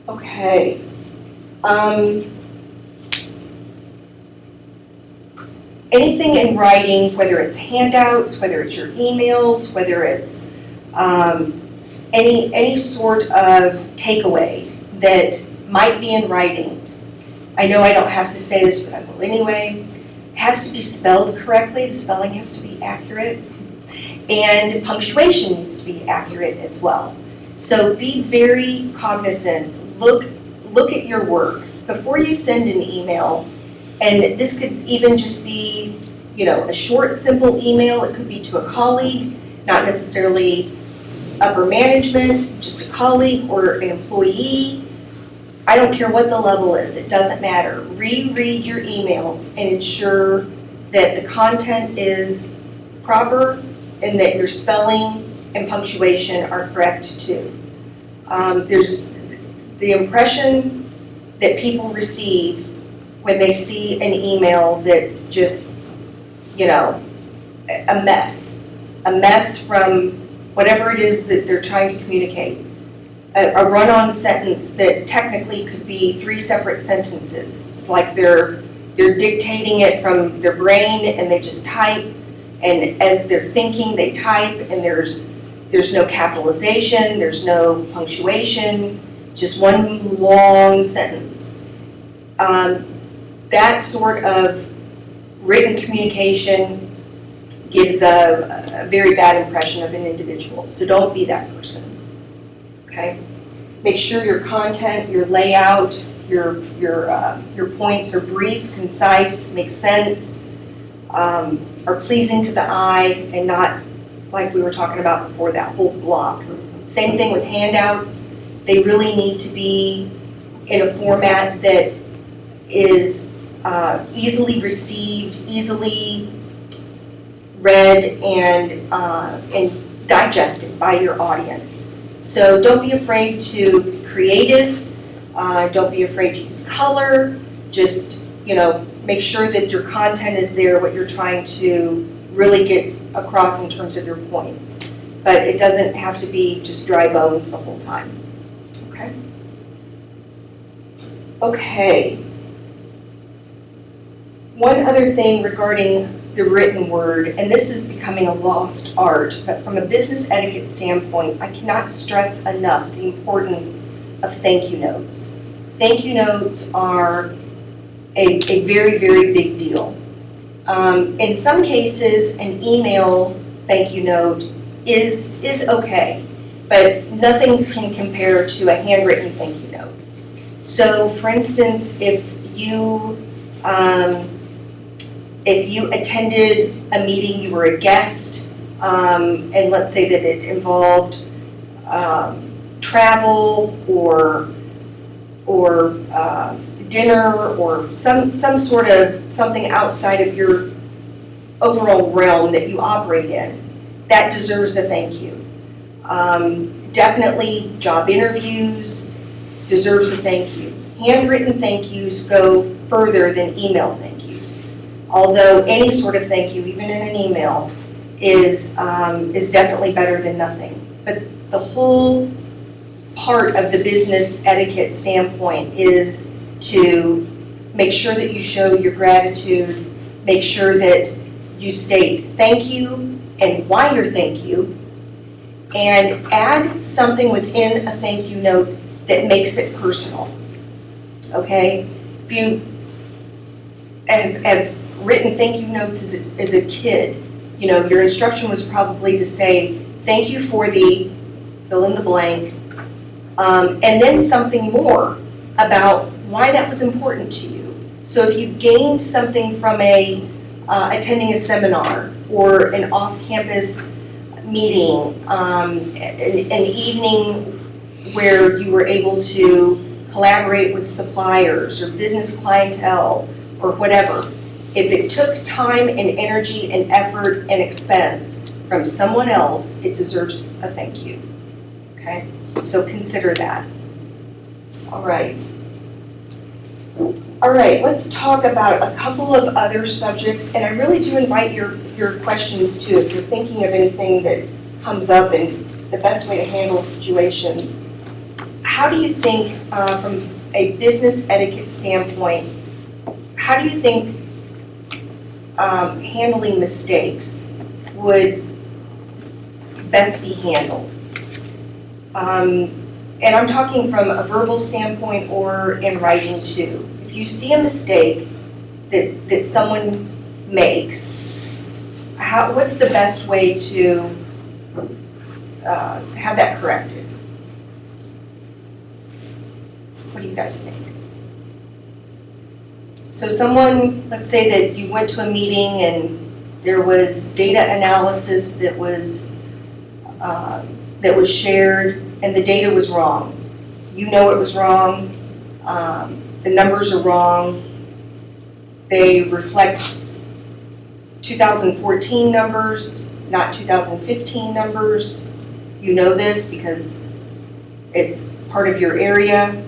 Okay. Anything in writing, whether it's handouts, whether it's your emails, whether it's any sort of takeaway that might be in writing. I know I don't have to say this, but I will anyway. It has to be spelled correctly. The spelling has to be accurate. And punctuation needs to be accurate as well. So be very cognizant. Look at your work. Before you send an email, and this could even just be, a short, simple email. It could be to a colleague, not necessarily upper management, just a colleague or an employee. I don't care what the level is. It doesn't matter. Reread your emails and ensure that the content is proper and that your spelling and punctuation are correct too. There's the impression that people receive when they see an email that's just, a mess from whatever it is that they're trying to communicate. A run-on sentence that technically could be 3 separate sentences. It's like they're dictating it from their brain and they just type, and as they're thinking they type, and there's no capitalization, there's no punctuation, just one long sentence. That sort of written communication gives a very bad impression of an individual. So don't be that person. Okay? Make sure your content, your layout, your points are brief, concise, make sense, are pleasing to the eye, and not like we were talking about before, that whole block. Same thing with handouts. They really need to be in a format that is easily received, easily read, and digested by your audience. So don't be afraid to be creative. Don't be afraid to use color. Just, make sure that your content is there, what you're trying to really get across in terms of your points. But it doesn't have to be just dry bones the whole time. Okay? Okay. One other thing regarding the written word, and this is becoming a lost art, but from a business etiquette standpoint, I cannot stress enough the importance of thank you notes. Thank you notes are a very, very big deal. In some cases, an email thank you note is okay, but nothing can compare to a handwritten thank you note. So, for instance, if you attended a meeting, you were a guest, and let's say that it involved travel or dinner or some sort of something outside of your overall realm that you operate in, that deserves a thank you. Definitely job interviews deserves a thank you. Handwritten thank yous go further than email thank yous. Although any sort of thank you, even in an email, is definitely better than nothing. But the whole part of the business etiquette standpoint is to make sure that you show your gratitude, make sure that you state thank you and why you're thank you, and add something within a thank you note that makes it personal. Okay? If you have written thank you notes as a kid, your instruction was probably to say thank you for the fill in the blank, and then something more about why that was important to you. So if you gained something from attending a seminar or an off-campus meeting, an evening where you were able to collaborate with suppliers or business clientele or whatever, if it took time and energy and effort and expense from someone else, it deserves a thank you. Okay? So consider that. All right. All right, let's talk about a couple of other subjects, and I really do invite your questions too, if you're thinking of anything that comes up and the best way to handle situations. How do you think, from a business etiquette standpoint, how do you think handling mistakes would best be handled? And I'm talking from a verbal standpoint or in writing too. If you see a mistake that someone makes, what's the best way to have that corrected? What do you guys think? So someone, let's say that you went to a meeting and there was data analysis that was shared and the data was wrong. You know it was wrong. The numbers are wrong. They reflect 2014 numbers, not 2015 numbers. You know this because it's part of your area.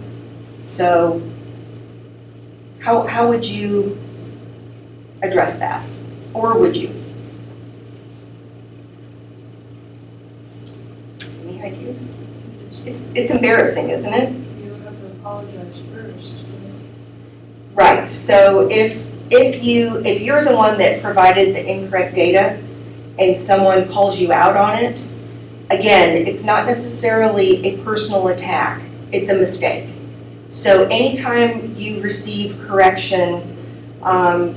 So how would you address that? Or would you? Any ideas? It's embarrassing, isn't it? You have to apologize first. Right. So if you're the one that provided the incorrect data and someone calls you out on it, again, it's not necessarily a personal attack. It's a mistake. So anytime you receive correction,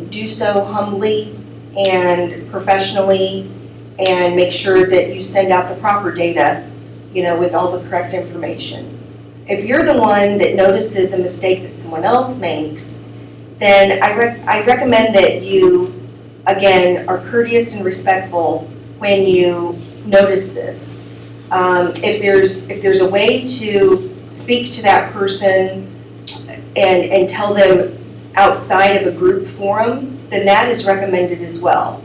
do so humbly and professionally, and make sure that you send out the proper data, with all the correct information. If you're the one that notices a mistake that someone else makes, then I recommend that you, again, are courteous and respectful when you notice this. If there's a way to speak to that person and tell them outside of a group forum, then that is recommended as well.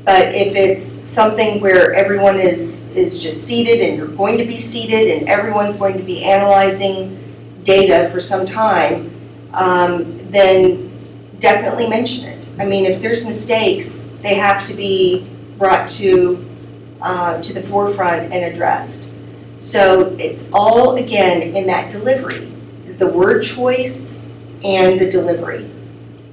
But if it's something where everyone is just seated and you're going to be seated and everyone's going to be analyzing data for some time, then definitely mention it. I mean, if there's mistakes, they have to be brought to the forefront and addressed. So it's all, again, in that delivery, the word choice and the delivery.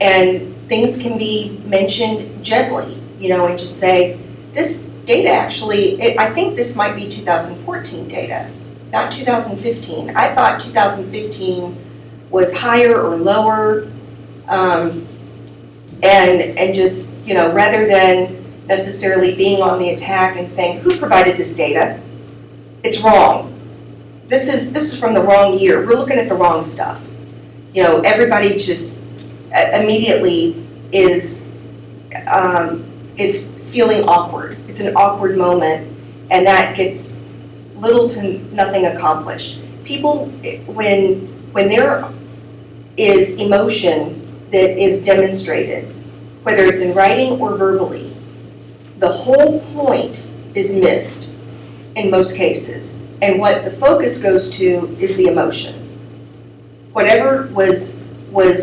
And things can be mentioned gently, and just say, this data actually, I think this might be 2014 data, not 2015. I thought 2015 was higher or lower, and just, rather than necessarily being on the attack and saying, who provided this data? It's wrong. This is from the wrong year. We're looking at the wrong stuff. Everybody just immediately is feeling awkward. It's an awkward moment, and that gets little to nothing accomplished. People, when there is emotion that is demonstrated, whether it's in writing or verbally, the whole point is missed in most cases. And what the focus goes to is the emotion. Whatever was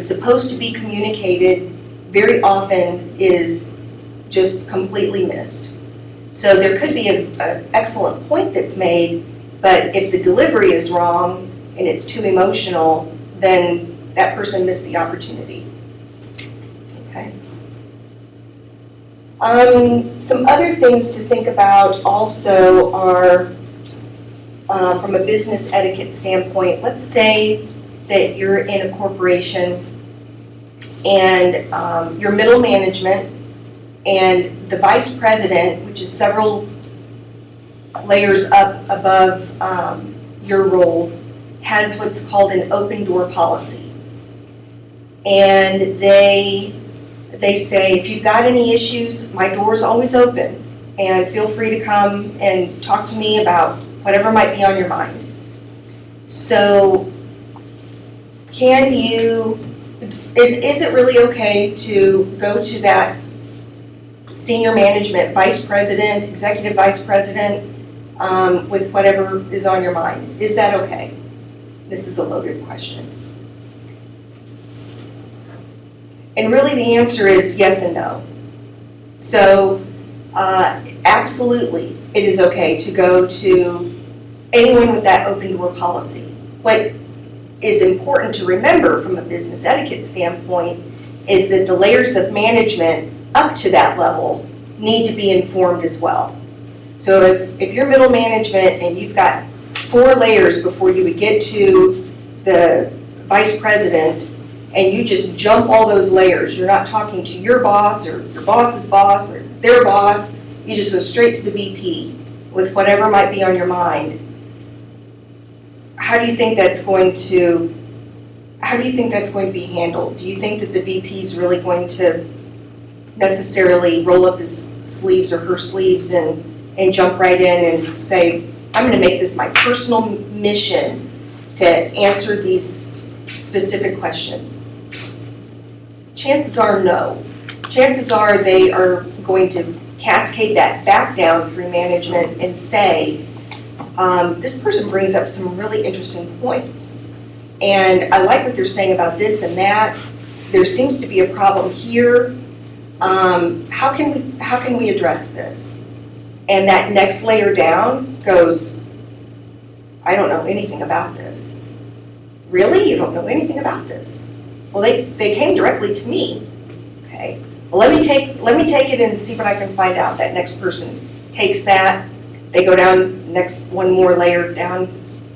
supposed to be communicated very often is just completely missed. So there could be an excellent point that's made, but if the delivery is wrong and it's too emotional, then that person missed the opportunity. Okay. Some other things to think about also are, from a business etiquette standpoint, let's say that you're in a corporation and your middle management and the vice president, which is several layers up above your role, has what's called an open door policy. And they say, if you've got any issues, my door's always open, and feel free to come and talk to me about whatever might be on your mind. So is it really okay to go to that senior management, vice president, executive vice president, with whatever is on your mind? Is that okay? This is a loaded question. And really the answer is yes and no. So absolutely it is okay to go to anyone with that open door policy. What is important to remember from a business etiquette standpoint is that the layers of management up to that level need to be informed as well. So if you're middle management and you've got 4 layers before you would get to the vice president, and you just jump all those layers, you're not talking to your boss or your boss's boss or their boss, you just go straight to the VP with whatever might be on your mind. How do you think that's going to be handled? Do you think that the VP is really going to necessarily roll up his sleeves or her sleeves and jump right in and say, I'm going to make this my personal mission to answer these specific questions? Chances are no. Chances are they are going to cascade that back down through management and say, this person brings up some really interesting points. And I like what they're saying about this and that. There seems to be a problem here. How can we address this? And that next layer down goes, I don't know anything about this. Really? You don't know anything about this? Well, they came directly to me. Okay. Well, let me take it and see what I can find out. That next person takes that. They go down one more layer down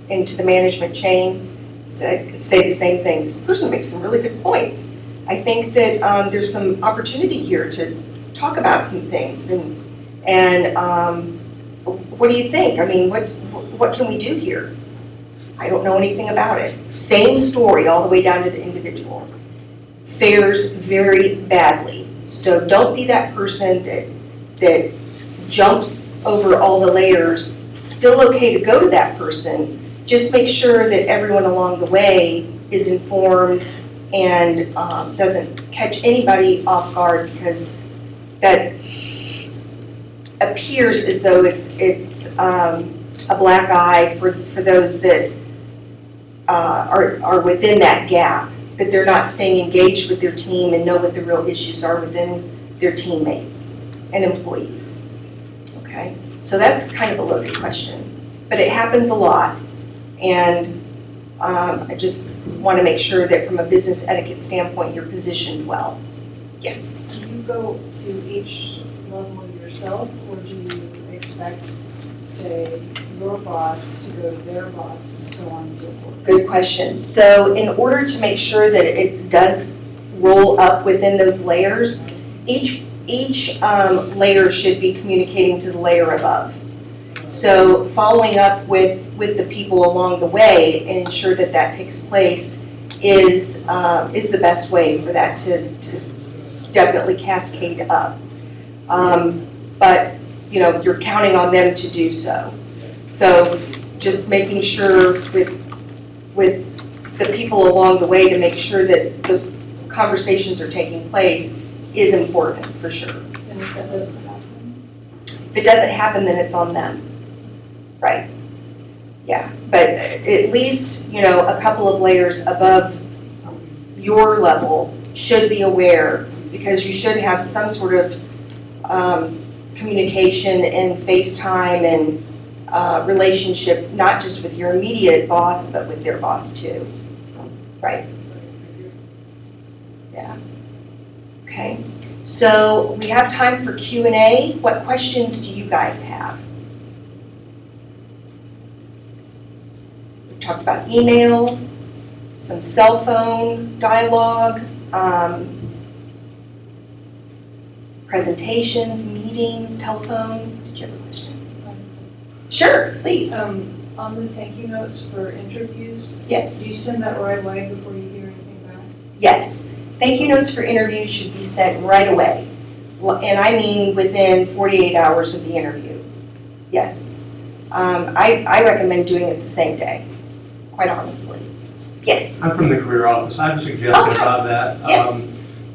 into the management chain, say the same thing. This person makes some really good points. I think that there's some opportunity here to talk about some things. And what do you think? I mean, what can we do here? I don't know anything about it. Same story all the way down to the individual. Fares very badly. So don't be that person that jumps over all the layers. Still okay to go to that person. Just make sure that everyone along the way is informed and doesn't catch anybody off guard, because that appears as though it's a black eye for those that are within that gap, that they're not staying engaged with their team and know what the real issues are within their teammates and employees. Okay, so that's kind of a loaded question, but it happens a lot, and I just want to make sure that from a business etiquette standpoint, you're positioned well. Yes? Do you go to each level yourself, or do you expect, say, your boss to go to their boss, and so on and so forth? Good question. So in order to make sure that it does roll up within those layers, each layer should be communicating to the layer above. So following up with the people along the way and ensure that that takes place is the best way for that to definitely cascade up. But you know, you're counting on them to do so. So just making sure with the people along the way to make sure that those conversations are taking place is important, for sure. And if that doesn't happen? If it doesn't happen, then it's on them. Right. Yeah, but at least, you know, a couple of layers above your level should be aware, because you should have some sort of communication and FaceTime and relationship, not just with your immediate boss, but with their boss too. Right? Yeah. Okay. So we have time for Q&A. What questions do you guys have? We talked about email, some cell phone dialogue, presentations, meetings, telephone. Did you have a question? Sure, please. On the thank you notes for interviews, Yes. do you send that right away before you hear anything back? Yes. Thank you notes for interviews should be sent right away. And I mean within 48 hours of the interview. Yes. I recommend doing it the same day, quite honestly. Yes. I'm from the career office. I have a suggestion about that. Yes.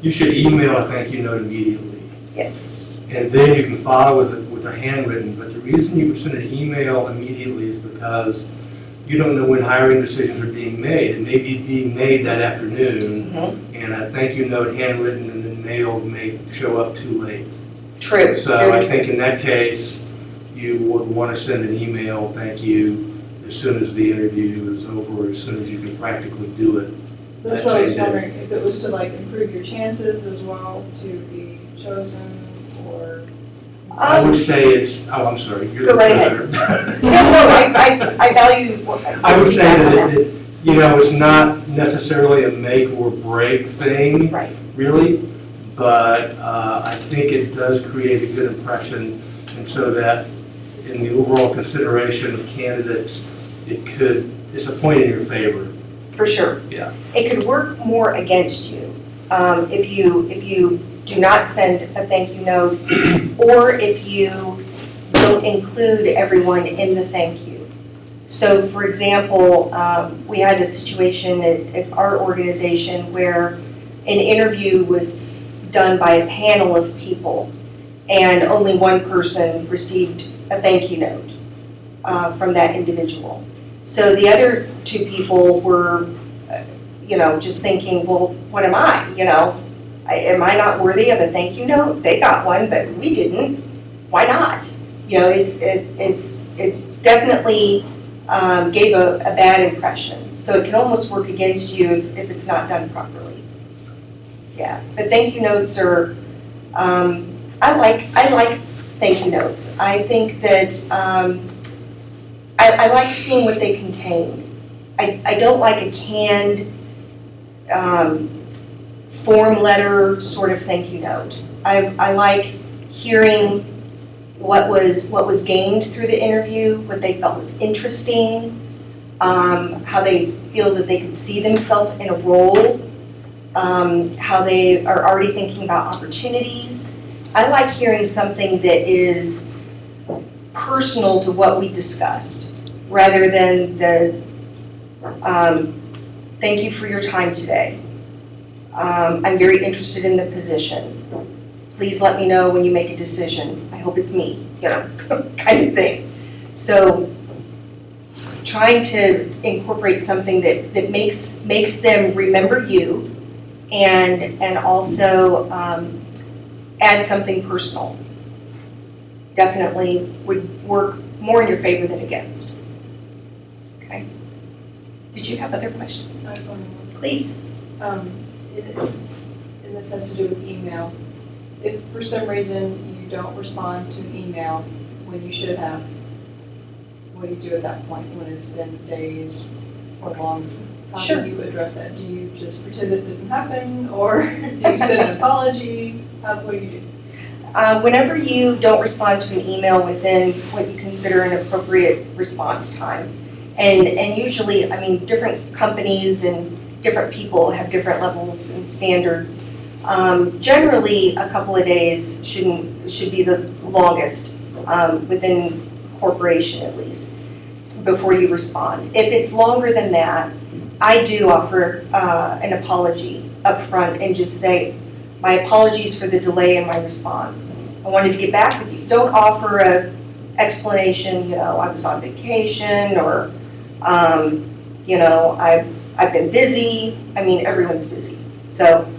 You should email a thank you note immediately. Yes. And then you can follow with a handwritten. But the reason you would send an email immediately is because you don't know when hiring decisions are being made. It may be being made that afternoon, Mm-hmm. and a thank you note handwritten and then mailed may show up too late. True. So Very I true. think in that case, you would want to send an email, thank you, as soon as the interview is over, as soon as you can practically do it. That's that what I was same day. wondering, if it was to like improve your chances as well to be chosen, or? I would say it's, oh, I'm sorry. You're Go the right ahead. treasurer. No, I value. I would say that, you know, it's not necessarily a make or break thing, Right. really, but I think it does create a good impression, and so that in the overall consideration of candidates, it's a point in your favor. For sure. Yeah. It could work more against you if you do not send a thank you note, or if you don't include everyone in the thank you. So, for example, we had a situation at our organization where an interview was done by a panel of people, and only one person received a thank you note from that individual. So the other two people were, you know, just thinking, well, what am I? You know, am I not worthy of a thank you note? They got one, but we didn't. Why not? You know, it definitely gave a bad impression. So it can almost work against you if it's not done properly. Yeah, but thank you notes are, I like thank you notes. I think that I like seeing what they contain. I don't like a canned form letter sort of thank you note. I like hearing what was gained through the interview, what they felt was interesting, how they feel that they could see themselves in a role, how they are already thinking about opportunities. I like hearing something that is personal to what we discussed, rather than the thank you for your time today. I'm very interested in the position. Please let me know when you make a decision. I hope it's me, kind of thing. So trying to incorporate something that makes them remember you and also add something personal definitely would work more in your favor than against. Okay. Did you have other questions? I have one more. Please. And this has to do with email. If for some reason you don't respond to an email when you should have, what do you do at that point when it's been days or long? How Sure. do you address that? Do you just pretend it didn't happen, or do you send an apology? What do you do? Whenever you don't respond to an email within what you consider an appropriate response time, and usually, I mean, different companies and different people have different levels and standards. Generally, a couple of days should be the longest within corporation at least before you respond. If it's longer than that, I do offer an apology up front and just say, my apologies for the delay in my response. I wanted to get back with you. Don't offer a explanation, I was on vacation or, I've been busy. I mean, everyone's busy. So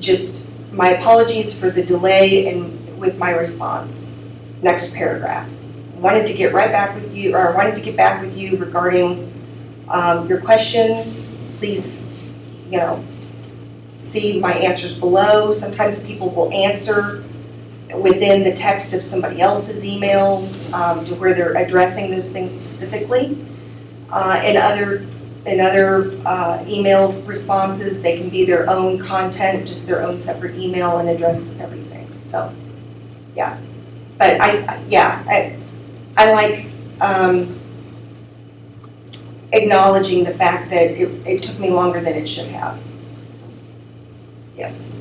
just my apologies for the delay with my response. Next paragraph. I wanted to get back with you regarding your questions. Please, see my answers below. Sometimes people will answer within the text of somebody else's emails to where they're addressing those things specifically. In other email responses, they can be their own content, just their own separate email and address everything. So, yeah. But I like acknowledging the fact that it took me longer than it should have. Yes.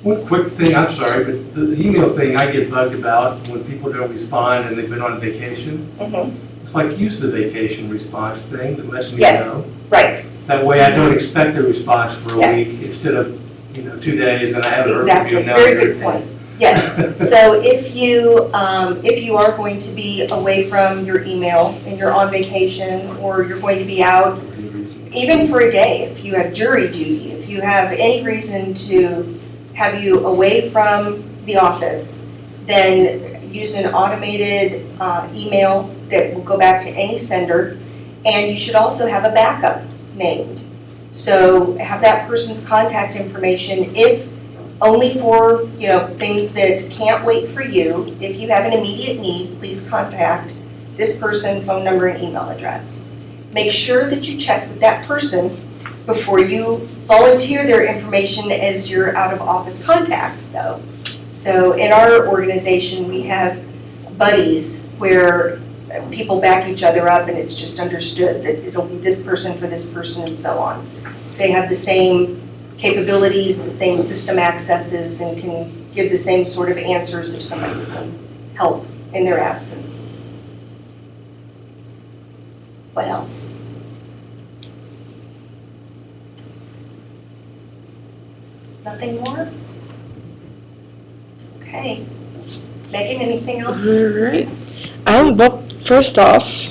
One quick thing, I'm sorry, but the email thing I get bugged about when people don't respond and they've been on vacation. Mm-hmm. It's like use the vacation response thing that lets me Yes. know. Right. That way I don't expect a response for a Yes. week instead of, 2 days and I haven't heard from Exactly. you. Now Very you're good point. Yes. So if you are going to be away from your email and you're on vacation or you're going to be out even for a day, if you have jury duty, if you have any reason to have you away from the office, then use an automated email that will go back to any sender, and you should also have a backup named. So have that person's contact information if only for things that can't wait for you. If you have an immediate need, please contact this person, phone number, and email address. Make sure that you check with that person before you volunteer their information as your out-of-office contact, though. So in our organization, we have buddies where people back each other up, and it's just understood that it'll be this person for this person and so on. They have the same capabilities, the same system accesses, and can give the same sort of answers if somebody can help in their absence. What else? Nothing more? Okay. Megan, anything else? All right. Well, first off,